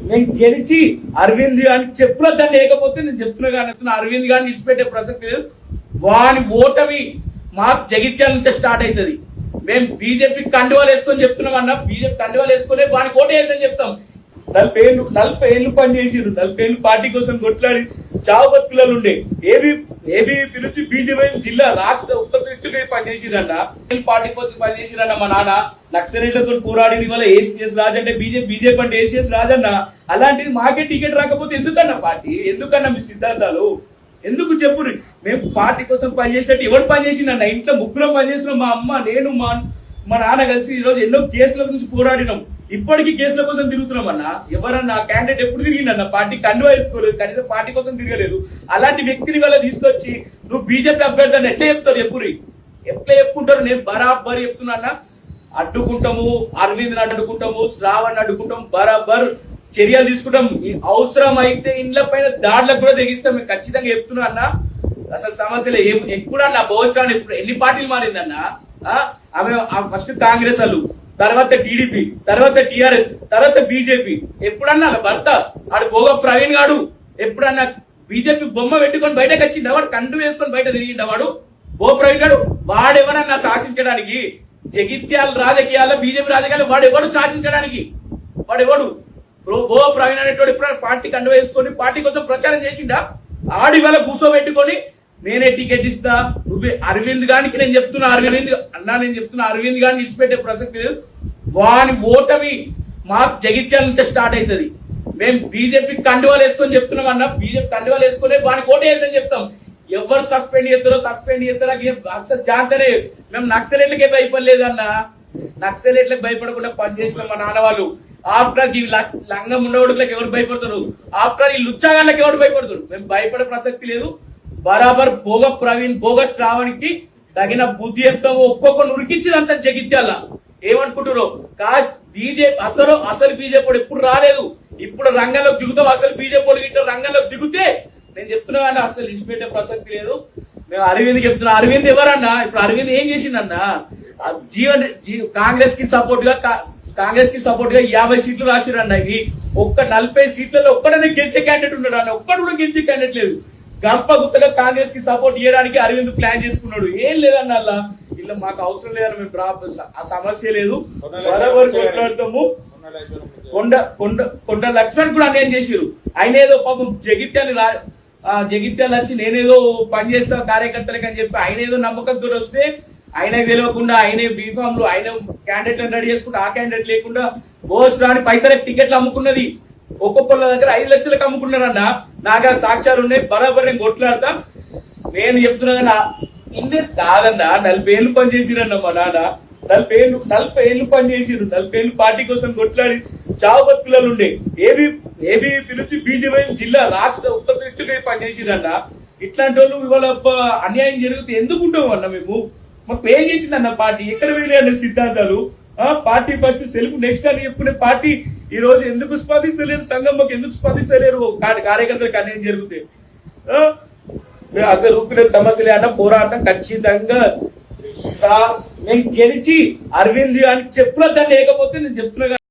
నేను గెలిచి అరవింద్ గాని చెప్పులద్దని లేకపోతే నేను చెప్తున్నా కానీ అరవింద్ గాని విడిచిపెట్టే ప్రసక్తి లేదు. వాని ఓటమి మా జగిత్యాల నుంచే స్టార్ట్ అవుతుంది. మేము బీజేపీ కండువాలు వేసుకొని చెప్తున్నామన్నా, బీజేపీ కండువాలు వేసుకునే వానికి ఓటే అవుతుందని చెప్తాం. 40 ఏళ్ళు పనిచేసిరు, 40 ఏళ్ళు పార్టీ కోసం కొట్లాడి చావు బతుకులలో ఉండే ఏబీపీ నుంచి బీజేపీ జిల్లా రాష్ట్ర ఉత్తర పనిచేసిరన్న, పార్టీ కోసం పనిచేసిరన్న. మా నాన్న నక్సలైట్లతో పోరాడిన వల్ల ఏసీఎస్ రాజు అంటే బీజేపీ అంటే ఏసీఎస్ రాజన్న. అలాంటిది మాకే టికెట్ రాకపోతే ఎందుకన్నా పార్టీ, ఎందుకన్నా మీ సిద్ధాంతాలు ఎందుకు చెప్పు? మేము పార్టీ కోసం పనిచేసినట్టు ఎవరు పనిచేసిందన్న? ఇంట్లో ముగ్గురం పనిచేసినాం, మా అమ్మ, నేను, మా నాన్న కలిసి ఈ రోజు ఎన్నో కేసుల గురించి పోరాడినాం. ఇప్పటికీ కేసుల కోసం తిరుగుతున్నాం అన్న. ఎవరన్నా క్యాండిడేట్ ఎప్పుడు తిరిగిందన్న? పార్టీ కండువా వేసుకోలేదు, కనీసం పార్టీ కోసం తిరగలేదు. అలాంటి వ్యక్తిని వల్ల తీసుకొచ్చి నువ్వు బీజేపీ అభ్యర్థి అని ఎట్లా చెప్తారు? ఎట్లా చెప్పుకుంటారు? నేను బరాబర్ చెప్తున్నా, అడ్డుకుంటాము, అరవింద్ అడ్డుకుంటాము, శ్రావణ్ అడ్డుకుంటాము, బరాబర్ చర్యలు తీసుకుంటాం. అవసరం అయితే ఇండ్ల పైన దాడులకు కూడా తెగిస్తాం. మేము ఖచ్చితంగా చెప్తున్నా అన్న. అసలు సమస్యలు ఎప్పుడన్నా భవిష్యత్తు ఎప్పుడు ఎన్ని పార్టీలు మారిందన్న? ఆమె ఫస్ట్ కాంగ్రెస్ వాళ్ళు, తర్వాత టీడీపీ, తర్వాత టీఆర్ఎస్, తర్వాత బీజేపీ. ఎప్పుడన్నా భర్త ఆడు భోగ ప్రవీణ్ గాడు ఎప్పుడన్నా బీజేపీ బొమ్మ పెట్టుకొని బయటకు వచ్చిండ? వాడు కండు వేసుకొని బయట తిరిగిండ? వాడు భో ప్రవీణ్ గాడు వాడెవరన్నా శాసించడానికి? జగిత్యాల రాజకీయాల్లో బీజేపీ రాజకీయాలు వాడెవడు శాసించడానికి? వాడెవడు? భో ప్రవీణ్ అనేటోడు ఎప్పుడైనా పార్టీ కండు వేసుకొని పార్టీ కోసం ప్రచారం చేసిండా? ఆడి వల్ల కూర్చోబెట్టుకొని నేనే టికెట్ ఇస్తా, నువ్వే అరవింద్ గానికి నేను చెప్తున్నా, అరవింద్ గాని విడిచిపెట్టే ప్రసక్తి లేదు. వాని ఓటమి మా జగిత్యాల నుంచే స్టార్ట్ అవుతుంది. మేము బీజేపీ కండువాలు వేసుకొని చెప్తున్నామన్నా, బీజేపీ కండువాలు వేసుకునే వానికి ఓటే అవుతుందని చెప్తాం. ఎవరు సస్పెండ్ చేస్తారో అసలు జాగ్రత్తనే. మేము నక్సలైట్లకే భయపడలేదన్నా, నక్సలైట్లకు భయపడకుండా పనిచేసిన మా నాన్న వాళ్ళు. ఆఫ్టర్ ఈ లంగం ఉండవడులకు ఎవరు భయపడతారు? ఆఫ్టర్ ఈ లుచ్చాగాళ్ళకి ఎవరు భయపడతారు? మేము భయపడే ప్రసక్తి లేదు. బరాబర్ భోగ ప్రవీణ్, భోగ శ్రావణ్కి తగిన బుద్ధి చెప్తాము. ఒక్కొక్కరు ఉరికించినంత జగిత్యాల. ఏమనుకుంటారు? బీజేపీ అసలు బీజేపీ ఎప్పుడు రాలేదు. ఇప్పుడు రంగంలోకి దిగుతాం. అసలు బీజేపీ గిట్ట రంగంలోకి దిగుతే నేను చెప్తున్నా కానీ అసలు ఇచ్చిపెట్టే ప్రసక్తి లేదు. మేము అరవింద్ చెప్తున్నా. అరవింద్ ఎవరన్నా? ఇప్పుడు అరవింద్ ఏం చేసిండన్నా? కాంగ్రెస్ కి సపోర్ట్ గా 50 సీట్లు రాసిరన్న. ఇవి ఒక్క 40 సీట్లలో ఒక్కడనే గెలిచే క్యాండిడేట్ ఉన్నాడు అన్న. ఒక్కడు కూడా గెలిచే క్యాండిడేట్ లేదు. గంప గుత్తగా కాంగ్రెస్ కి సపోర్ట్ చేయడానికి అరవింద్ ప్లాన్ చేసుకున్నాడు. ఏం లేదన్న అలా. ఇలా మాకు అవసరం లేదని మేము ఆ సమస్య లేదు, బరాబర్ కొట్లాడతాము. కొండ లక్ష్మణ్ కూడా అన్యాయం చేసిరు. ఆయన ఏదో పాపం జగిత్యాల వచ్చి నేనేదో పనిచేస్తా కార్యకర్తలకు అని చెప్పి ఆయన ఏదో నమ్మకంతో వస్తే ఆయన తెలియకుండా ఆయనే బీఫామ్ లో ఆయన క్యాండిడేట్ రెడీ చేసుకుంటే ఆ క్యాండిడేట్ లేకుండా బోస్ రాని పైసలకు టికెట్లు అమ్ముకున్నది. ఒక్కొక్కళ్ళ దగ్గర 5 లక్షలకు అమ్ముకున్నారన్న. నాగా సాక్ష్యాలు ఉన్నాయి. బరాబర్ నేను కొట్లాడతా. నేను చెప్తున్నా ఇన్ని కాదన్నా. 40 ఏళ్ళు పనిచేసిరన్న మా నాన్న. 40 ఏళ్ళు పనిచేసిరు. 40 ఏళ్ళు పార్టీ కోసం కొట్లాడి చావు బతుకులలో ఉండే ఏబీపీ నుంచి బీజేపీ జిల్లా రాష్ట్ర ఉత్తర పనిచేసిరన్న. ఇట్లాంటి వాళ్ళు ఇవాళ అన్యాయం జరిగితే ఎందుకుంటాం అన్న? మేము మాకు ఏం చేసిందన్న పార్టీ? ఎక్కడ వెళ్ళే అన్న సిద్ధాంతాలు? పార్టీ ఫస్ట్ సెల్ఫ్ నెక్స్ట్ అని చెప్పుకునే పార్టీ ఈ రోజు ఎందుకు స్పందిస్తలేరు? సంఘంలోకి ఎందుకు స్పందిస్తలేరు? కార్యకర్తలకు అన్యాయం జరిగితే అసలు ఊపిన సమస్యలే అన్న. పోరాటం ఖచ్చితంగా మేము గెలిచి అరవింద్ అని చెప్పులద్దని లేకపోతే నేను చెప్తున్నా.